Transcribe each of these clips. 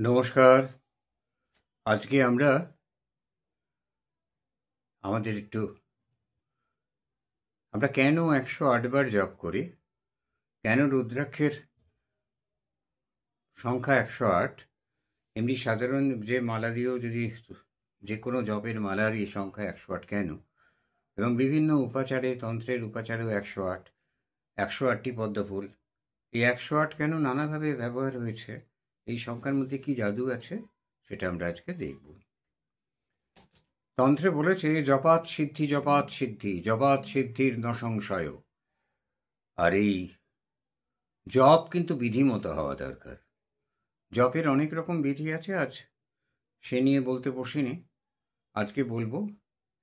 নমস্কার। আজকে আমরা কেন 108 বার জপ করি, কেন রুদ্রাক্ষের সংখ্যা 108, এমনি সাধারণ যে মালা দিয়েও যদি যে কোনো জপের মালারই সংখ্যা 108 কেন, এবং বিভিন্ন উপাচারে, তন্ত্রের উপাচারেও 108, 108টি পদ্মফুল, এই 108 কেন নানাভাবে ব্যবহার হয়েছে, এই সংখ্যার মধ্যে কি জাদু আছে সেটা আমরা আজকে দেখব। তন্ত্রে বলেছে জপাত সিদ্ধি, জপাত সিদ্ধি, জপাত সিদ্ধির ন সংশয়। আর এই জপ কিন্তু বিধিমতো হওয়া দরকার। জপের অনেক রকম বিধি আছে, আজ সে নিয়ে বলতে বসিনি। আজকে বলবো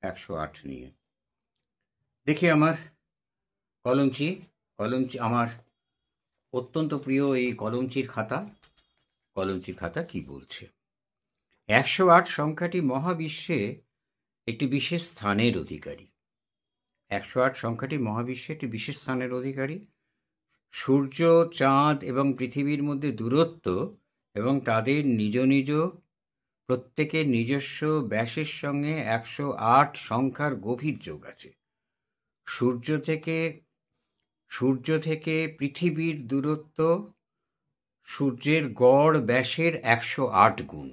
108 নিয়ে। দেখি আমার কলমচি আমার অত্যন্ত প্রিয় এই কলমচির খাতা কি বলছে। 108 সংখ্যাটি মহাবিশ্বে একটি বিশেষ স্থানের অধিকারী। 108 সংখ্যাটি মহাবিশ্বে একটি বিশেষ স্থানের অধিকারী। সূর্য, চাঁদ এবং পৃথিবীর মধ্যে দূরত্ব এবং তাদের নিজ নিজ প্রত্যেকের নিজস্ব ব্যাসের সঙ্গে 108 সংখ্যার গভীর যোগ আছে। সূর্য থেকে পৃথিবীর দূরত্ব সূর্যের গড় ব্যাসের 108 গুণ,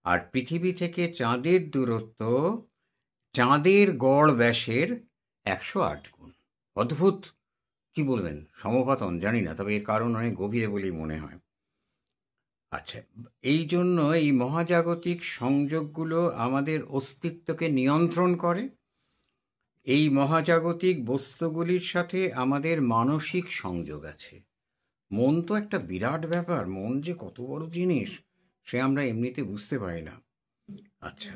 আর পৃথিবী থেকে চাঁদের দূরত্ব চাঁদের গড় ব্যাসের 108 গুণ। অদ্ভুত, কি বলবেন, সমপাতন জানি না, তবে এর কারণ অনেক গভীরে বলেই মনে হয়। আচ্ছা, এই জন্য এই মহাজাগতিক সংযোগগুলো আমাদের অস্তিত্বকে নিয়ন্ত্রণ করে। এই মহাজাগতিক বস্তুগুলির সাথে আমাদের মানসিক সংযোগ আছে। মন তো একটা বিরাট ব্যাপার, মন যে কত বড় জিনিস সে আমরা এমনিতে বুঝতে পারি না। আচ্ছা,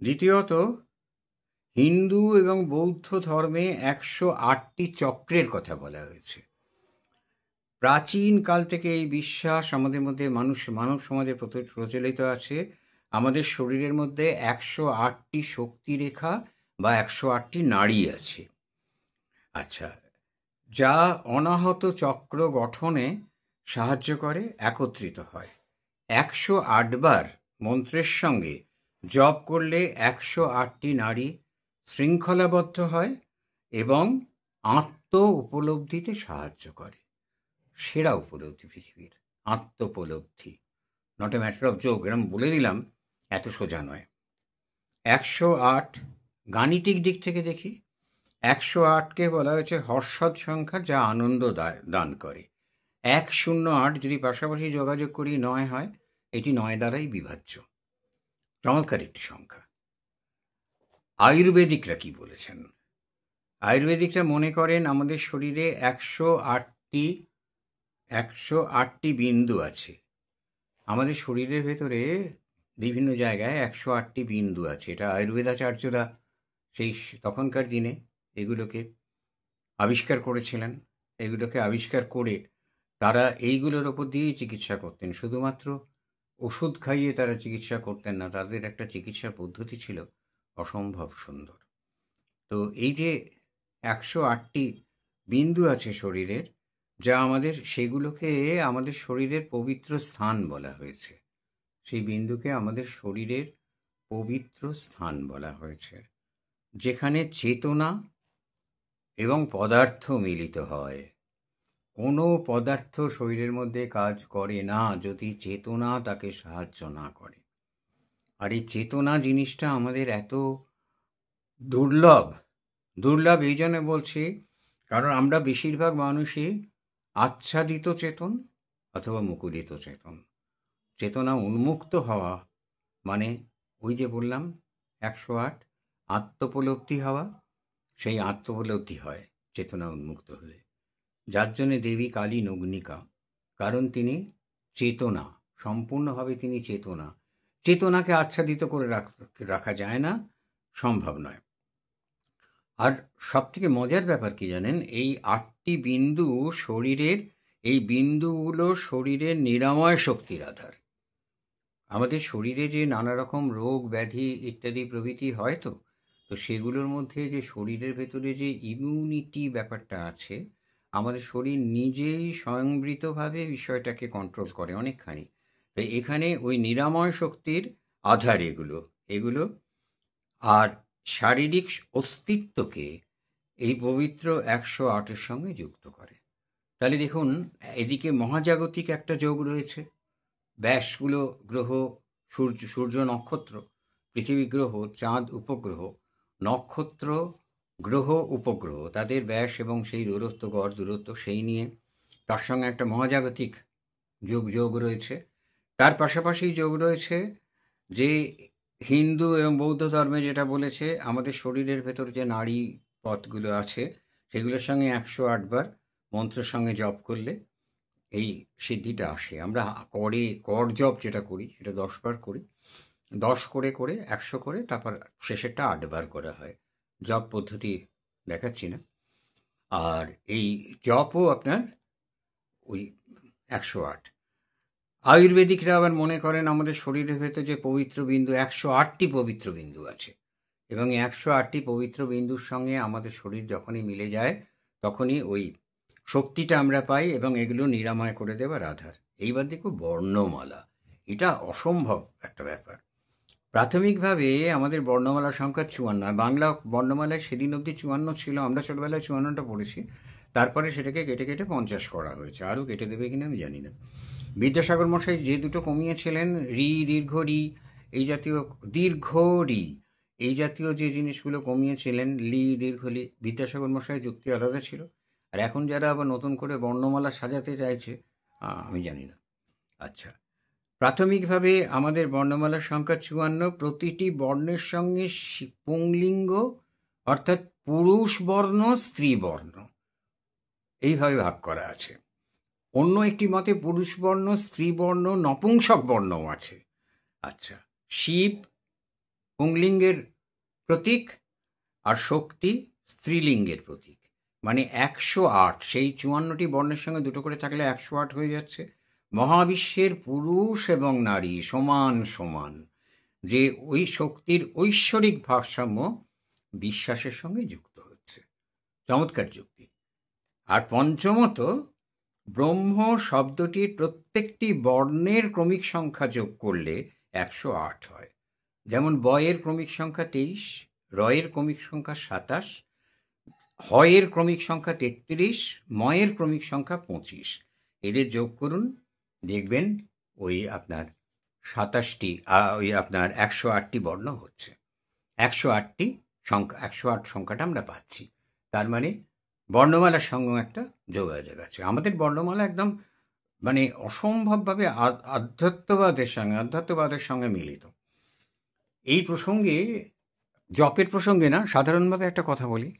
দ্বিতীয়ত, হিন্দু এবং বৌদ্ধ ধর্মে 108টি চক্রের কথা বলা হয়েছে। প্রাচীন কাল থেকে এই বিশ্বাস আমাদের মধ্যে মানব সমাজে প্রচলিত আছে। আমাদের শরীরের মধ্যে 108টি শক্তিরেখা বা 108টি নাড়ি আছে। আচ্ছা, যা অনাহত চক্র গঠনে সাহায্য করে, একত্রিত হয়। 108 বার মন্ত্রের সঙ্গে জপ করলে 108টি নাড়ি শৃঙ্খলাবদ্ধ হয় এবং আত্ম উপলব্ধিতে সাহায্য করে। সেরা উপলব্ধি পৃথিবীর আত্মোপলব্ধি, not a matter of joke, এরম বলে দিলাম, এত সোজা নয়। 108 গাণিতিক দিক থেকে দেখি, 108কে বলা হয়েছে হর্ষদ সংখ্যা, যা আনন্দ দান করে। 108 যদি পাশাপাশি যোগাযোগ করি 9 হয়, এটি 9 দ্বারাই বিভাজ্য। চমৎকার একটি সংখ্যা। আয়ুর্বেদিকরা কি বলেছেন? আয়ুর্বেদিকরা মনে করেন আমাদের শরীরে 108টি বিন্দু আছে। আমাদের শরীরের ভেতরে বিভিন্ন জায়গায় 108টি বিন্দু আছে। এটা আয়ুর্বেদাচার্যরা সেই তখনকার দিনে এগুলোকে আবিষ্কার করেছিলেন। এগুলোকে আবিষ্কার করে তারা এইগুলোর ওপর দিয়েই চিকিৎসা করতেন। শুধুমাত্র ওষুধ খাইয়ে তারা চিকিৎসা করতেন না, তাদের একটা চিকিৎসার পদ্ধতি ছিল অসম্ভব সুন্দর। তো এই যে 108টি বিন্দু আছে শরীরের, যা সেগুলোকে আমাদের শরীরের পবিত্র স্থান বলা হয়েছে। সেই বিন্দুকে আমাদের শরীরের পবিত্র স্থান বলা হয়েছে, যেখানে চেতনা এবং পদার্থ মিলিত হয়। কোনো পদার্থ শরীরের মধ্যে কাজ করে না যদি চেতনা তাকে সাহায্য না করে। আর এই চেতনা জিনিসটা আমাদের এত দুর্লভ এই জন্য বলছি, কারণ আমরা বেশিরভাগ মানুষই আচ্ছাদিত চেতন অথবা মুকুলিত চেতন। চেতনা উন্মুক্ত হওয়া মানে ওই যে বললাম 108 আত্মোপলব্ধি হওয়া, সেই আত্মোপলব্ধি হয় চেতনা উন্মুক্ত হলে। যার জন্যে দেবী কালী নগ্নিকা, কারণ তিনি চেতনা, সম্পূর্ণভাবে তিনি চেতনাকে আচ্ছাদিত করে রাখা যায় না, সম্ভব নয়। আর সব থেকে মজার ব্যাপার কি জানেন, এই 8টি বিন্দু এই বিন্দুগুলো শরীরের নিরাময় শক্তির আধার। আমাদের শরীরে যে নানা রকম রোগ ব্যাধি ইত্যাদি প্রভৃতি হয়, তো সেগুলোর মধ্যে যে শরীরের ভেতরে যে ইমিউনিটি ব্যাপারটা আছে, আমাদের শরীর নিজেই স্বয়ংবৃতভাবে বিষয়টাকে কন্ট্রোল করে অনেকখানি। তো এখানে ওই নিরাময় শক্তির আধার এগুলো আর শারীরিক অস্তিত্বকে এই পবিত্র 108-এর সঙ্গে যুক্ত করে। তাহলে দেখুন, এদিকে মহাজাগতিক একটা যোগ রয়েছে, ব্যাসগুলো গ্রহ, সূর্য নক্ষত্র, পৃথিবী গ্রহ, চাঁদ উপগ্রহ, নক্ষত্র গ্রহ উপগ্রহ, তাদের ব্যাস এবং সেই দূরত্ব, গড় দূরত্ব সেই নিয়ে তার সঙ্গে একটা মহাজাগতিক যোগ রয়েছে। তার পাশাপাশি যোগ রয়েছে যে হিন্দু এবং বৌদ্ধ ধর্মে যেটা বলেছে, আমাদের শরীরের ভেতর যে নাড়ি পথগুলো আছে সেগুলোর সঙ্গে 108 বার মন্ত্রের সঙ্গে জপ করলে এই সিদ্ধিটা আসে। আমরা কর জপ যেটা করি সেটা 10 বার করি, 10 করে 100 করে, তারপর শেষেরটা 8 বার করা হয়। জপ পদ্ধতি দেখাচ্ছি না। আর এই জপও আপনার ওই 108। আয়ুর্বেদিকরা আবার মনে করেন আমাদের শরীরের ভেতর যে পবিত্র বিন্দু 108টি পবিত্র বিন্দু আছে, এবং 108টি পবিত্র বিন্দুর সঙ্গে আমাদের শরীর যখনই মিলে যায় তখনই ওই শক্তিটা আমরা পাই, এবং এগুলো নিরাময় করে দেবার আধার। এইবার দেখো বর্ণমালা, এটা অসম্ভব একটা ব্যাপার। প্রাথমিকভাবে আমাদের বর্ণমালার সংখ্যা 54। বাংলা বর্ণমালায় সেদিন অবধি 54 ছিল, আমরা ছোটবেলায় 54টা পড়েছি। তারপরে সেটাকে কেটে কেটে 50 করা হয়েছে, আরও কেটে দেবে কিনা আমি জানি না। বিদ্যাসাগর মশাই যে দুটো কমিয়েছিলেন, দীর্ঘ রি, এই জাতীয় দীর্ঘ রি, এই জাতীয় যে জিনিসগুলো কমিয়েছিলেন, দীর্ঘ লি, বিদ্যাসাগর মশাই যুক্তি আলাদা ছিল। আর এখন যারা আবার নতুন করে বর্ণমালা সাজাতে চাইছে, আমি জানি না। আচ্ছা, প্রাথমিকভাবে আমাদের বর্ণমালার সংখ্যা 54। প্রতিটি বর্ণের সঙ্গে পুংলিঙ্গ অর্থাৎ পুরুষ বর্ণ, স্ত্রী বর্ণ এইভাবে ভাগ করা আছে। অন্য একটি মতে পুরুষ বর্ণ, স্ত্রী বর্ণ, নপুংসক বর্ণও আছে। আচ্ছা, শিব পুংলিঙ্গের প্রতীক আর শক্তি স্ত্রীলিঙ্গের প্রতীক, মানে 108। সেই 54টি বর্ণের সঙ্গে দুটো করে থাকলে 108 হয়ে যাচ্ছে। মহাবিশ্বের পুরুষ এবং নারী সমান সমান, যে ওই শক্তির ঐশ্বরিক ভারসাম্য বিশ্বাসের সঙ্গে যুক্ত হচ্ছে। চমৎকার যুক্তি। আর পঞ্চমত, ব্রহ্ম শব্দটির প্রত্যেকটি বর্ণের ক্রমিক সংখ্যা যোগ করলে 108 হয়। যেমন বয়ের ক্রমিক সংখ্যা 23, রয়ের ক্রমিক সংখ্যা 27, হয়ের ক্রমিক সংখ্যা 33, ময়ের ক্রমিক সংখ্যা 25। এদের যোগ করুন, দেখবেন ওই আপনার 27টি, ওই আপনার 108টি বর্ণ হচ্ছে। 108টি সংখ্যা, 108 সংখ্যাটা আমরা পাচ্ছি। তার মানে বর্ণমালার সঙ্গেও একটা যোগাযোগ আছে। আমাদের বর্ণমালা একদম মানে অসম্ভবভাবে আধ্যাত্মবাদের সঙ্গে মিলিত। এই প্রসঙ্গে, জপের প্রসঙ্গে না, সাধারণভাবে একটা কথা বলি।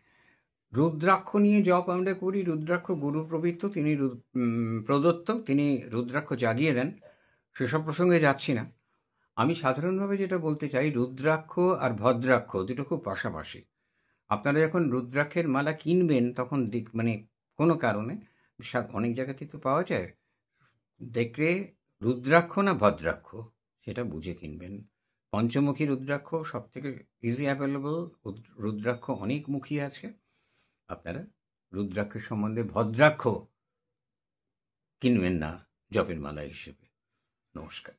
রুদ্রাক্ষ নিয়ে জপ আমরা করি, রুদ্রাক্ষ গুরু প্রদত্ত, তিনি রুদ্রাক্ষ জাগিয়ে দেন, সেসব প্রসঙ্গে যাচ্ছি না। আমি সাধারণভাবে যেটা বলতে চাই, রুদ্রাক্ষ আর ভদ্রাক্ষ দুটো খুব পাশাপাশি। আপনারা যখন রুদ্রাক্ষের মালা কিনবেন তখন মানে কোনো কারণে অনেক জায়গাতেই তো পাওয়া যায়, দেখলে রুদ্রাক্ষ না ভদ্রাক্ষ সেটা বুঝে কিনবেন। পঞ্চমুখী রুদ্রাক্ষ সব থেকে ইজি অ্যাভেলেবল, রুদ্রাক্ষ অনেক মুখী আছে। আপনারা রুদ্রাক্ষের সম্বন্ধে ভদ্রাক্ষ কিনবেন না জপের মালা হিসেবে। নমস্কার।